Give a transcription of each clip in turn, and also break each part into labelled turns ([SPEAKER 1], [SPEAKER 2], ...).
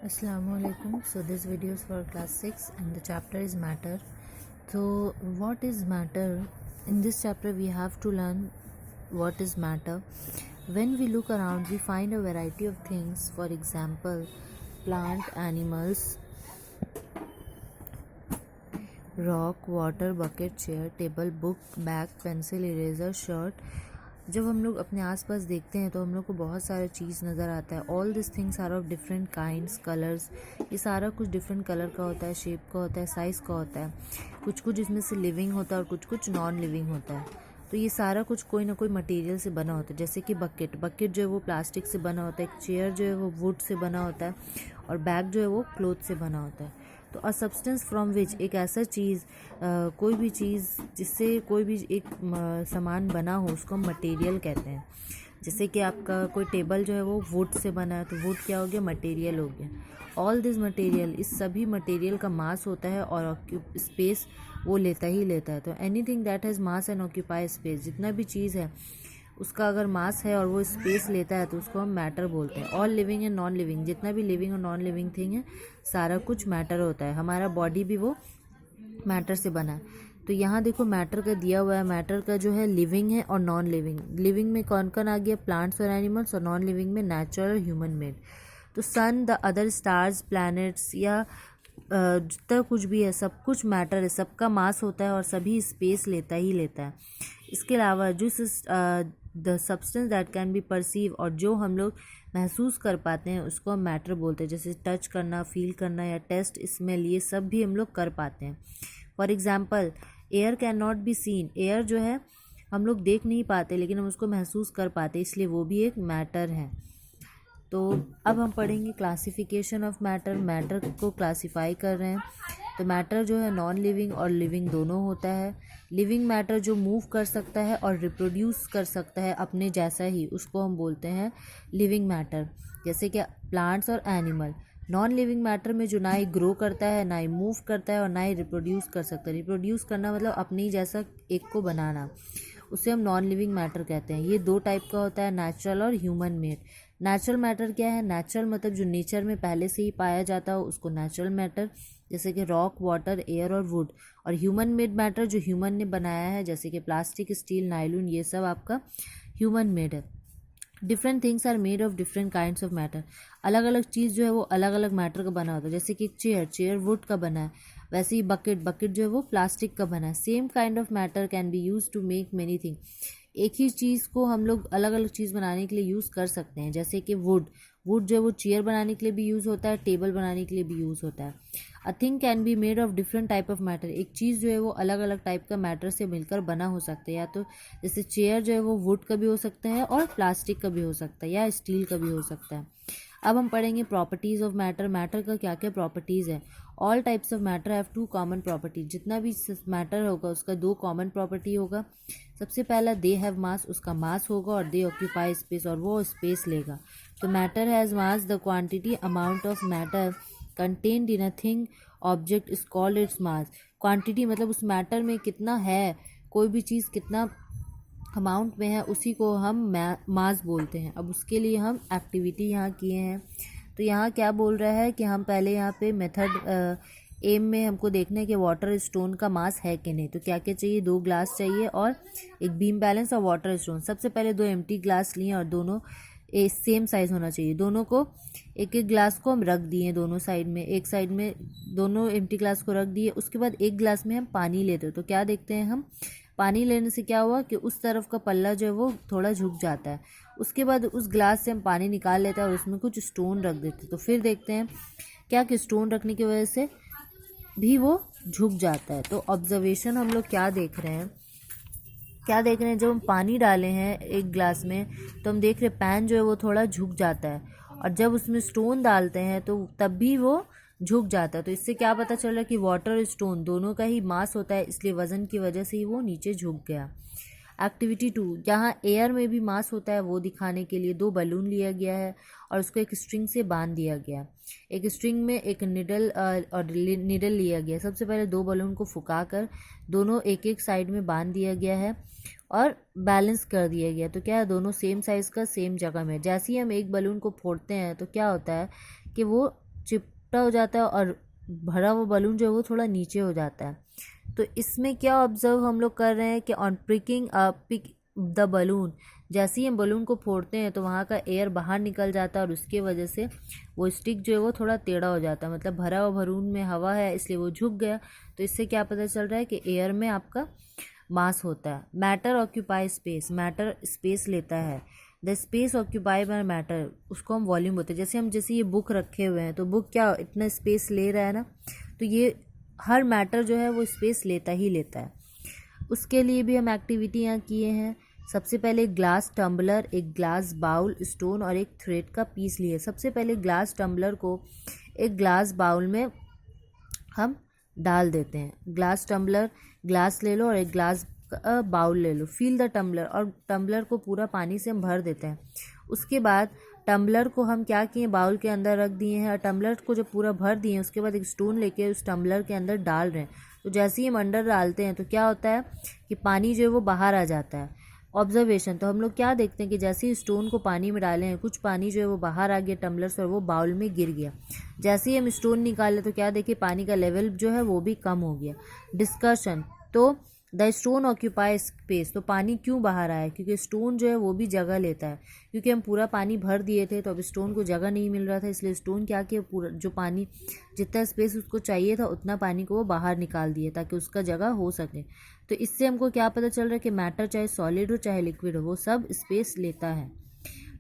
[SPEAKER 1] Assalamualaikum. So this video is for class 6 and the chapter is matter. So what is matter? In this chapter we have to learn what is matter. When we look around we find a variety of things, for example plant, animals, rock, water, bucket, chair, table, book, bag, pencil, eraser, shirt. जब हम लोग अपने आसपास देखते हैं तो हम लोग को बहुत सारा चीज़ नज़र आता है. All this things are of different kinds, colours. ये सारा कुछ डिफरेंट कलर का होता है, शेप का होता है, साइज़ का होता है. कुछ कुछ इसमें से लिविंग होता है और कुछ कुछ नॉन लिविंग होता है. तो ये सारा कुछ कोई ना कोई मटेरियल से बना होता है. जैसे कि बकेट जो है वो प्लास्टिक से बना होता है, एक चेयर जो है वो वुड से बना होता है और बैग जो है वो क्लोथ से बना होता है. तो अ सब्सटेंस फ्रॉम विच, एक ऐसा चीज़, कोई भी चीज़ जिससे कोई भी एक सामान बना हो उसको हम मटेरियल कहते हैं. जैसे कि आपका कोई टेबल जो है वो वुड से बना है तो वुड क्या हो गया, मटेरियल हो गया. ऑल दिस मटेरियल, इस सभी मटेरियल का मास होता है और स्पेस वो लेता ही लेता है. तो anything that has mass and occupy space, जितना भी चीज़ है उसका अगर मास है और वो स्पेस लेता है तो उसको हम मैटर बोलते हैं. All living and non living, जितना भी लिविंग और नॉन लिविंग थिंग है सारा कुछ मैटर होता है. हमारा बॉडी भी वो मैटर से बना है. तो यहाँ देखो मैटर का दिया हुआ है. मैटर का जो है लिविंग है और नॉन लिविंग. लिविंग में कौन कौन आ गया, प्लांट्स और एनिमल्स, और नॉन लिविंग में नेचुरल और ह्यूमन मेड. तो सन, द अदर स्टार्स, प्लैनेट्स या जितना कुछ भी है सब कुछ मैटर है, सबका मास होता है और सभी स्पेस लेता ही लेता है. इसके अलावा जो the substance that can be perceive, और जो हम लोग महसूस कर पाते हैं उसको हम मैटर बोलते हैं. जैसे टच करना, फील करना या टेस्ट, स्मेल, ये सब भी हम लोग कर पाते हैं. For example air can not be seen. Air जो है हम लोग देख नहीं पाते लेकिन हम उसको महसूस कर पाते, इसलिए वो भी एक मैटर है. तो अब हम पढ़ेंगे क्लासिफिकेशन ऑफ मैटर. मैटर को क्लासिफाई कर रहे हैं. तो मैटर जो है नॉन लिविंग और लिविंग दोनों होता है. लिविंग मैटर जो मूव कर सकता है और रिप्रोड्यूस कर सकता है अपने जैसा ही, उसको हम बोलते हैं लिविंग मैटर, जैसे कि प्लांट्स और एनिमल. नॉन लिविंग मैटर में जो ना ही ग्रो करता है, ना ही मूव करता है और ना ही रिप्रोड्यूस कर सकता है. रिप्रोड्यूस करना मतलब अपने ही जैसा एक को बनाना, उसे हम नॉन लिविंग मैटर कहते हैं. ये दो टाइप का होता है, नेचुरल और ह्यूमन मेड. नेचुरल मैटर क्या है, नेचुरल मतलब जो नेचर में पहले से ही पाया जाता हो उसको नेचुरल मैटर, जैसे कि रॉक, वाटर, एयर और वुड. और ह्यूमन मेड मैटर जो ह्यूमन ने बनाया है, जैसे कि प्लास्टिक, स्टील, नायलॉन, ये सब आपका ह्यूमन मेड है. Different things are made of different kinds of matter. अलग अलग चीज़ जो है वो अलग अलग मैटर का बना होता है. जैसे कि चेयर वुड का बना है, वैसे ही बकेट जो है वो प्लास्टिक का बना है. Same kind of matter can be use to make many thing. एक ही चीज़ को हम लोग अलग अलग चीज़ बनाने के लिए यूज़ कर सकते हैं. जैसे कि वुड जो है वो चेयर बनाने के लिए भी यूज़ होता है, टेबल बनाने के लिए भी यूज़ होता है. A thing can be made of different type of matter. एक चीज़ जो है वो अलग अलग टाइप का मैटर से मिलकर बना हो सकता है. या तो जैसे चेयर जो है वो वुड का भी हो सकता है और प्लास्टिक का भी हो सकता है या स्टील का भी हो सकता है. अब हम पढ़ेंगे प्रॉपर्टीज़ ऑफ मैटर. मैटर का क्या क्या प्रॉपर्टीज़ है. All types of matter have two common properties. जितना भी मैटर होगा उसका दो कॉमन प्रॉपर्टी होगा. सबसे पहला दे हैव मास, उसका मास होगा, और दे ऑक्यूपाई स्पेस, और वो स्पेस लेगा. तो matter has mass, the quantity amount of matter contained in a thing object is called its mass. Quantity मतलब उस मैटर में कितना है, कोई भी चीज़ कितना अमाउंट में है, उसी को हम मास बोलते हैं. अब उसके लिए हम एक्टिविटी यहाँ किए हैं. तो यहाँ क्या बोल रहा है कि हम पहले यहाँ पे मेथड एम में हमको देखना है कि वाटर स्टोन का मास है कि नहीं. तो क्या क्या चाहिए, 2 ग्लास चाहिए और एक बीम बैलेंस और वाटर स्टोन. सबसे पहले 2 एम्प्टी ग्लास लिए और दोनों सेम साइज़ होना चाहिए. दोनों को एक एक ग्लास को हम रख दिए दोनों साइड में. एक साइड में दोनों एम्प्टी ग्लास को रख दिए. उसके बाद एक ग्लास में हम पानी लेते हैं. तो क्या देखते हैं हम, पानी लेने से क्या हुआ कि उस तरफ का पल्ला जो है वो थोड़ा झुक जाता है. उसके बाद उस ग्लास से हम पानी निकाल लेते हैं और उसमें कुछ स्टोन रख देते हैं. तो फिर देखते हैं क्या कि स्टोन रखने की वजह से भी वो झुक जाता है. तो ऑब्जर्वेशन हम लोग क्या देख रहे हैं, जब हम पानी डाले हैं एक ग्लास में तो हम देख रहे हैं पैन जो है वो थोड़ा झुक जाता है, और जब उसमें स्टोन डालते हैं तो तब भी वो झुक जाता है. तो इससे क्या पता चल रहा है कि वाटर और स्टोन दोनों का ही मास होता है, इसलिए वज़न की वजह से ही वो नीचे झुक गया. एक्टिविटी 2, जहाँ एयर में भी मास होता है वो दिखाने के लिए 2 बलून लिया गया है और उसको एक स्ट्रिंग से बांध दिया गया. एक स्ट्रिंग में एक निडल और निडल लिया गया. सबसे पहले 2 बलून को फुकाकर दोनों एक एक साइड में बांध दिया गया है और बैलेंस कर दिया गया. तो क्या है, दोनों सेम साइज़ का सेम जगह में. जैसे ही हम एक बलून को फोड़ते हैं तो क्या होता है कि वो चिपटा हो जाता है और भरा हुआ बलून जो है वो थोड़ा नीचे हो जाता है। तो इसमें क्या ऑब्जर्व हम लोग कर रहे हैं कि on pricking pick the balloon, जैसे ही हम बलून को फोड़ते हैं तो वहाँ का एयर बाहर निकल जाता है और उसके वजह से वो स्टिक जो है वो थोड़ा टेढ़ा हो जाता है, मतलब भरा हुआ बलून में हवा है इसलिए वो झुक गया। तो इससे क्या पता चल रहा है कि एयर में आपका मास होता है। Matter occupy space, matter space लेता है। The space occupy by matter, उसको हम वॉल्यूम बोलते हैं। जैसे ये बुक रखे हुए हैं तो बुक क्या इतना स्पेस ले रहा है ना, तो ये हर मैटर जो है वो स्पेस लेता ही लेता है। उसके लिए भी हम एक्टिविटी यहाँ किए हैं। सबसे पहले एक ग्लास टम्बलर, एक ग्लास बाउल, स्टोन और एक थ्रेड का पीस लिए। सबसे पहले ग्लास टम्बलर को एक ग्लास बाउल में हम डाल देते हैं। ग्लास टम्बलर, ग्लास ले लो और एक ग्लास बाउल ले लो, फिल द टम्बलर, और टम्बलर को पूरा पानी से हम भर देते हैं। उसके बाद टम्बलर को हम क्या किए, बाउल के अंदर रख दिए हैं और टम्बलर को जब पूरा भर दिए उसके बाद एक स्टोन लेके उस टम्बलर के अंदर डाल रहे हैं। तो जैसे ही हम अंदर डालते हैं तो क्या होता है कि पानी जो है वो बाहर आ जाता है। ऑब्जर्वेशन, तो हम लोग क्या देखते हैं कि जैसे ही स्टोन को पानी में डाले हैं कुछ पानी जो है वो बाहर आ गया टम्बलर से और वो बाउल में गिर गया। जैसे ही हम स्टोन निकाले तो क्या देखे, पानी का लेवल जो है वो भी कम हो गया। डिस्कशन, तो द स्टोन ऑक्यूपाई स्पेस, तो पानी क्यों बाहर आया, क्योंकि स्टोन जो है वो भी जगह लेता है। क्योंकि हम पूरा पानी भर दिए थे तो अब स्टोन को जगह नहीं मिल रहा था, इसलिए स्टोन क्या किया, पूरा जो पानी जितना स्पेस उसको चाहिए था उतना पानी को वो बाहर निकाल दिया ताकि उसका जगह हो सके। तो इससे हमको क्या पता चल रहा है कि मैटर चाहे सॉलिड हो चाहे लिक्विड हो वो सब स्पेस लेता है।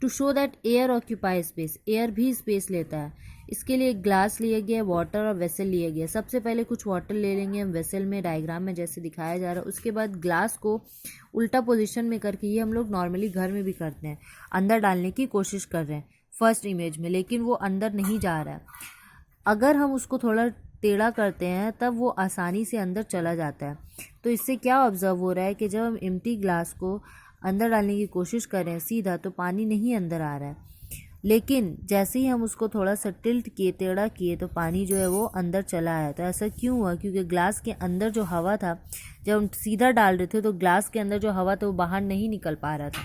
[SPEAKER 1] To show that air occupy space, air भी स्पेस लेता है। इसके लिए एक ग्लास लिया गया, वाटर और वेसल लिया गया। सबसे पहले कुछ वाटर ले लेंगे हम वेसल में, डायग्राम में जैसे दिखाया जा रहा है। उसके बाद ग्लास को उल्टा पोजीशन में करके, ये हम लोग नॉर्मली घर में भी करते हैं, अंदर डालने की कोशिश कर रहे हैं फर्स्ट इमेज में, लेकिन वो अंदर नहीं जा रहा है। अगर हम उसको थोड़ा टेढ़ा करते हैं तब वो आसानी से अंदर चला जाता है। तो इससे क्या ऑब्जर्व हो रहा है कि जब हम एम्प्टी ग्लास को अंदर डालने की कोशिश करें सीधा तो पानी नहीं अंदर आ रहा है, लेकिन जैसे ही हम उसको थोड़ा सा टिल्ट किए, टेढ़ा किए, तो पानी जो है वो अंदर चला आया। तो ऐसा क्यों हुआ, क्योंकि ग्लास के अंदर जो हवा था, जब हम सीधा डाल रहे थे तो ग्लास के अंदर जो हवा था वो बाहर नहीं निकल पा रहा था,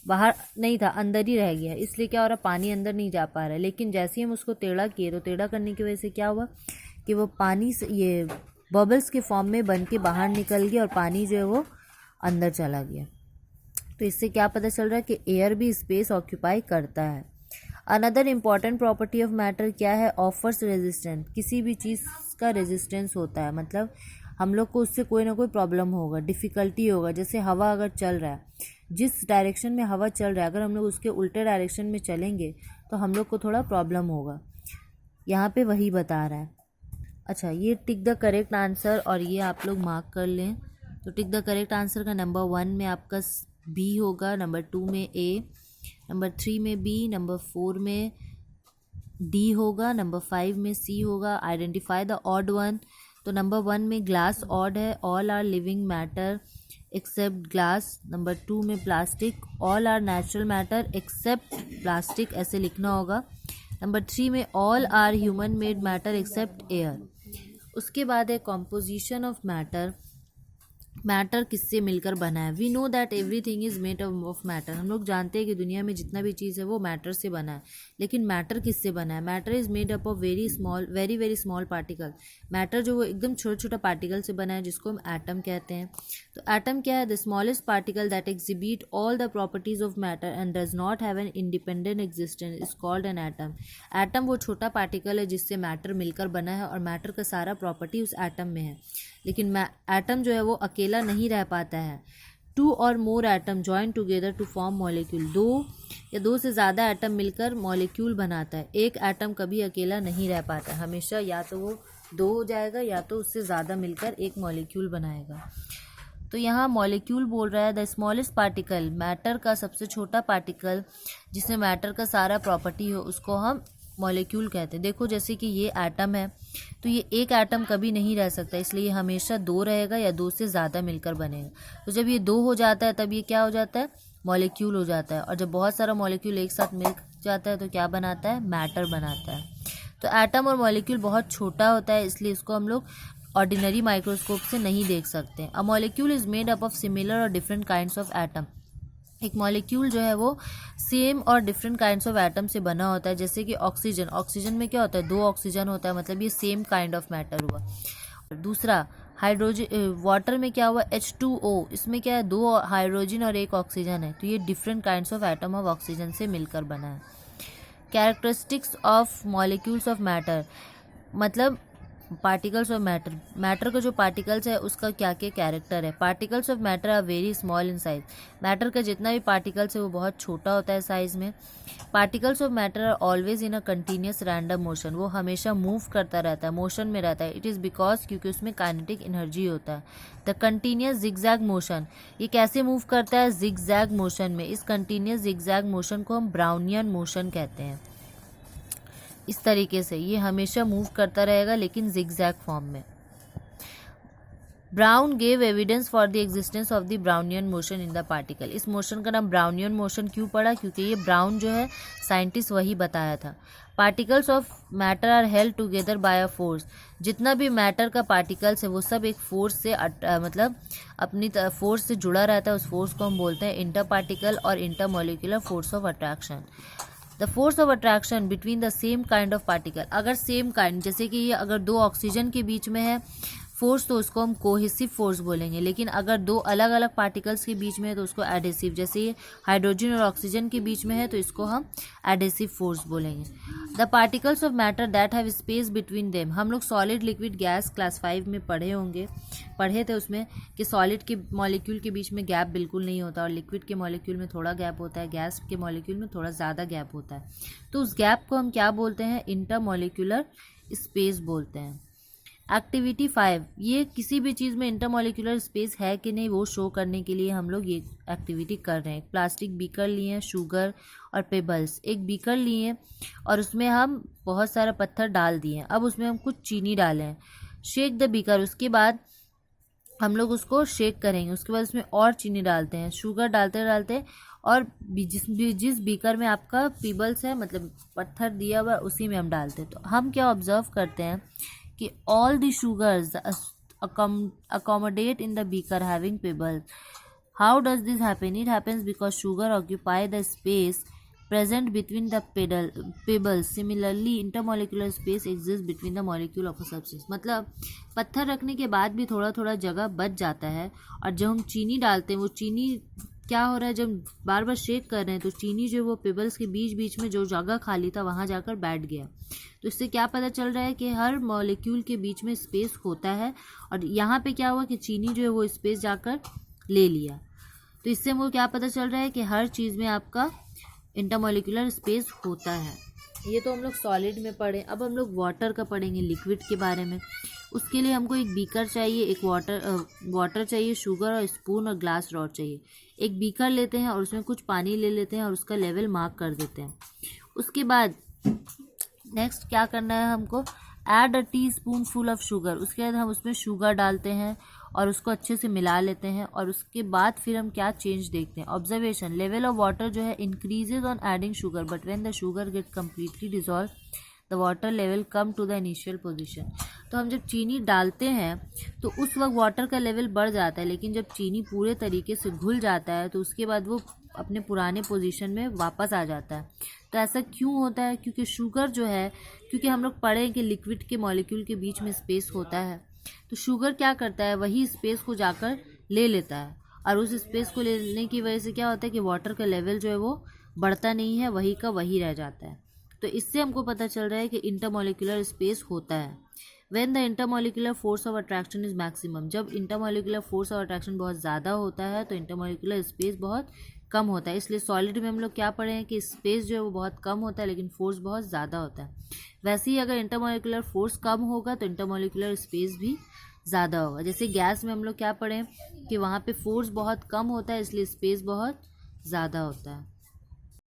[SPEAKER 1] बाहर नहीं था, अंदर ही रह गया। इसलिए क्या हो रहा, पानी अंदर नहीं जा पा रहा है। लेकिन जैसे ही हम उसको टेढ़ा किए तो टेढ़ा करने की वजह से क्या हुआ कि वो पानी से ये बबल्स के फॉर्म में बन के बाहर निकल गया और पानी जो है वो अंदर चला गया। तो इससे क्या पता चल रहा है कि एयर भी स्पेस ऑक्यूपाई करता है। Another important property of matter क्या है, ऑफर्स रेजिस्टेंस, किसी भी चीज़ का रेजिस्टेंस होता है, मतलब हम लोग को उससे कोई ना कोई प्रॉब्लम होगा, डिफ़िकल्टी होगा। जैसे हवा अगर चल रहा है, जिस डायरेक्शन में हवा चल रहा है अगर हम लोग उसके उल्टे डायरेक्शन में चलेंगे तो हम लोग को थोड़ा प्रॉब्लम होगा। यहाँ पे वही बता रहा है। अच्छा, ये टिक द करेक्ट आंसर और ये आप लोग मार्क कर लें। तो टिक द करेक्ट आंसर का नंबर 1 में आपका बी होगा, नंबर 2 में ए, नंबर 3 में बी, नंबर 4 में डी होगा, नंबर 5 में सी होगा। आइडेंटिफाई द ऑड वन, तो नंबर 1 में ग्लास ऑड है, all are living matter except glass. Number 2 में plastic, all are natural matter except plastic, ऐसे लिखना होगा। नंबर 3 में all are human made matter except air. उसके बाद है कॉम्पोजिशन ऑफ मैटर, मैटर किससे मिलकर बना है। We know that everything is made of matter, हम लोग जानते हैं कि दुनिया में जितना भी चीज़ है वो मैटर से बना है, लेकिन मैटर किससे बना है। Matter is made up of very small particle. Matter जो वो एकदम छोटा छोटा पार्टिकल से बना है जिसको हम एटम कहते हैं। तो एटम क्या है, the smallest particle that exhibit all the properties of matter and does not have an independent existence is called an atom. Atom वो छोटा पार्टिकल है जिससे मैटर मिलकर बना है और मैटर का सारा प्रॉपर्टी उस एटम में है, लेकिन एटम जो है वो अकेला नहीं रह पाता है। 2 और more atom join together to form molecule, 2 या 2 से ज़्यादा एटम मिलकर मॉलिक्यूल बनाता है। एक एटम कभी अकेला नहीं रह पाता, हमेशा या तो वो 2 हो जाएगा या तो उससे ज़्यादा मिलकर एक मॉलिक्यूल बनाएगा। तो यहाँ मॉलिक्यूल बोल रहा है द स्मॉलेस्ट पार्टिकल, मैटर का सबसे छोटा पार्टिकल जिसमें मैटर का सारा प्रॉपर्टी हो उसको हम मॉलिक्यूल कहते हैं। देखो जैसे कि ये एटम है तो ये एक एटम कभी नहीं रह सकता, इसलिए ये हमेशा 2 रहेगा या 2 से ज़्यादा मिलकर बनेगा। तो जब ये 2 हो जाता है तब ये क्या हो जाता है, मॉलिक्यूल हो जाता है। और जब बहुत सारा मॉलिक्यूल एक साथ मिल जाता है तो क्या बनाता है, मैटर बनाता है। तो एटम और मॉलिक्यूल बहुत छोटा होता है, इसलिए इसको हम लोग ऑर्डिनरी माइक्रोस्कोप से नहीं देख सकते। A molecule is made up of similar और डिफरेंट काइंड्स ऑफ एटम। एक मॉलिक्यूल जो है वो सेम और डिफरेंट काइंड्स ऑफ एटम से बना होता है, जैसे कि ऑक्सीजन, ऑक्सीजन में क्या होता है, 2 ऑक्सीजन होता है, मतलब ये सेम काइंड ऑफ मैटर हुआ। दूसरा हाइड्रोजन, वाटर में क्या हुआ, H2O, इसमें क्या है, 2 हाइड्रोजन और 1 ऑक्सीजन है, तो ये different kinds of atom of oxygen से मिलकर बना है। Characteristics of molecules of matter, मतलब पार्टिकल्स ऑफ मैटर, मैटर का जो पार्टिकल्स है उसका क्या क्या कैरेक्टर है। Particles of matter are very small in size, matter का जितना भी पार्टिकल्स है वो बहुत छोटा होता है साइज में। Particles of matter are always in a continuous random motion, वो हमेशा मूव करता रहता है, मोशन में रहता है। इट इज़ बिकॉज क्योंकि उसमें काइनेटिक एनर्जी होता है। द कंटिन्यूस जिगजैग मोशन, ये कैसे मूव करता है, जिगजैग मोशन में। इस कंटिन्यूस जिगजैग मोशन को हम ब्राउनियन मोशन कहते हैं। इस तरीके से ये हमेशा मूव करता रहेगा लेकिन जिगजैग फॉर्म में। Brown gave evidence for the existence of the Brownian motion in the particle, इस मोशन का नाम ब्राउनियन मोशन क्यों पड़ा, क्योंकि ये ब्राउन जो है साइंटिस्ट वही बताया था। Particles of matter are held together by a force, जितना भी मैटर का पार्टिकल्स है वो सब एक फोर्स से मतलब अपनी फोर्स से जुड़ा रहता है, उस फोर्स को हम बोलते हैं इंटर पार्टिकल और inter molecular force of attraction. The force of attraction between the same kind of particle, अगर सेम काइंड, जैसे कि ये अगर 2 ऑक्सीजन के बीच में है फोर्स तो उसको हम कोहेसिव फोर्स बोलेंगे, लेकिन अगर 2 अलग अलग पार्टिकल्स के बीच में है तो उसको एडेसिव, जैसे ये हाइड्रोजन और ऑक्सीजन के बीच में है तो इसको हम एडेसिव फोर्स बोलेंगे। The particles of matter that have space between them, हम लोग सॉलिड लिक्विड गैस क्लास 5 में पढ़े थे उसमें कि सॉलिड के मॉलिक्यूल के बीच में गैप बिल्कुल नहीं होता और लिक्विड के मॉलिक्यूल में थोड़ा गैप होता है, गैस के मॉलिक्यूल में थोड़ा ज़्यादा गैप होता है। तो उस गैप को हम क्या बोलते हैं, इंटरमॉलिक्यूलर स्पेस बोलते हैं। एक्टिविटी 5, ये किसी भी चीज़ में इंटरमॉलिक्यूलर स्पेस है कि नहीं वो शो करने के लिए हम लोग ये एक्टिविटी कर रहे हैं। प्लास्टिक बीकर लिए हैं, शुगर और पेबल्स, एक बीकर लिए हैं और उसमें हम बहुत सारा पत्थर डाल दिए हैं, अब उसमें हम कुछ चीनी डालें हैं। शेक द बीकर, उसके बाद हम लोग उसको शेक करेंगे, उसके बाद उसमें और चीनी डालते हैं, शुगर डालते डालते, और जिस बीकर में आपका पीबल्स है मतलब पत्थर दिया हुआ उसी में हम डालते हैं। तो हम क्या ऑब्जर्व करते हैं कि all the sugars accommodate in the beaker having pebbles. How does this happen? It happens because sugar occupy the space present between the pebbles. Similarly, intermolecular space exists between the molecule of a substance. मतलब पत्थर रखने के बाद भी थोड़ा थोड़ा जगह बच जाता है, और जब हम चीनी डालते हैं वो चीनी क्या हो रहा है, जब बार बार शेक कर रहे हैं तो चीनी जो वो पेबल्स के बीच बीच में जो जगह खाली था वहाँ जाकर बैठ गया। तो इससे क्या पता चल रहा है कि हर मॉलिक्यूल के बीच में स्पेस होता है, और यहाँ पे क्या हुआ कि चीनी जो है वो स्पेस जाकर ले लिया। तो इससे हमको क्या पता चल रहा है कि हर चीज़ में आपका इंटरमॉलिक्यूलर स्पेस होता है। ये तो हम लोग सॉलिड में पढ़े, अब हम लोग वाटर का पढ़ेंगे, लिक्विड के बारे में। उसके लिए हमको एक बीकर चाहिए, एक वाटर चाहिए, शुगर और स्पून और ग्लास रॉड चाहिए। एक बीकर लेते हैं और उसमें कुछ पानी ले लेते हैं और उसका लेवल मार्क कर देते हैं। उसके बाद नेक्स्ट क्या करना है हमको, add a teaspoon full of sugar, उसके बाद हम उसमें शुगर डालते हैं और उसको अच्छे से मिला लेते हैं। और उसके बाद फिर हम क्या चेंज देखते हैं, ऑब्जर्वेशन, लेवल ऑफ वाटर जो है increases on adding sugar, but when the sugar get completely dissolve the water level come to the initial position. तो हम जब चीनी डालते हैं तो उस वक्त वाटर का लेवल बढ़ जाता है, लेकिन जब चीनी पूरे तरीके से घुल जाता है तो उसके बाद वो अपने पुराने पोजीशन में वापस आ जाता है। तो ऐसा क्यों होता है, क्योंकि शुगर जो है, क्योंकि हम लोग पढ़े कि लिक्विड के मॉलिक्यूल के बीच में स्पेस होता है, तो शुगर क्या करता है, वही स्पेस को जाकर ले लेता है, और उस स्पेस को लेने की वजह से क्या होता है कि वाटर का लेवल जो है वो बढ़ता नहीं है, वही का वही रह जाता है। तो इससे हमको पता चल रहा है कि इंटरमॉलिक्यूलर स्पेस होता है। When the intermolecular force of attraction is maximum, जब इंटरमॉलिक्यूलर फोर्स ऑफ अट्रैक्शन बहुत ज़्यादा होता है तो इंटरमॉलिक्यूलर स्पेस बहुत कम होता है। इसलिए सॉलिड में हम लोग क्या पढ़े हैं कि स्पेस जो है वो बहुत कम होता है लेकिन फोर्स बहुत ज़्यादा होता है। वैसे ही अगर इंटरमॉलिक्यूलर फोर्स कम होगा तो इंटरमॉलिक्यूलर स्पेस भी ज़्यादा होगा। जैसे गैस में हम लोग क्या पढ़े कि वहाँ पे फोर्स बहुत कम होता है इसलिए स्पेस बहुत ज़्यादा होता है।